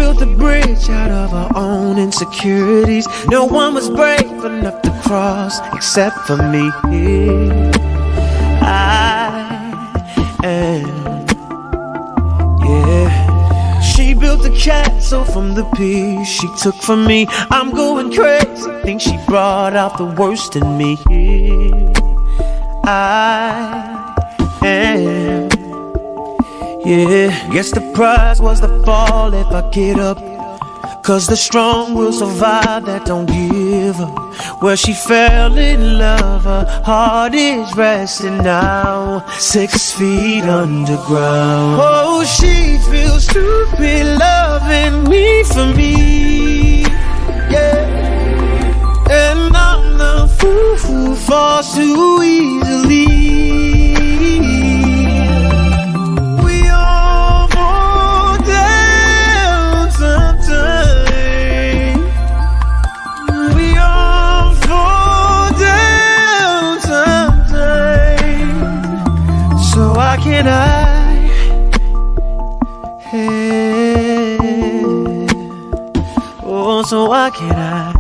built a bridge out of her own insecurities. No one was brave enough to cross except for me. I am, yeah. She built a castle from the piece she took from me. I'm going crazy, think she brought out the worst in me. I am, yeah. Guess the prize was the fall if I get up, 'cause the strong will survive that don't give up. Well, she fell in love, her heart is resting now, 6 feet underground. Oh, she feels stupid loving me for me, yeah. And I'm the fool who falls too easily. Can I, hey, oh, so why can't I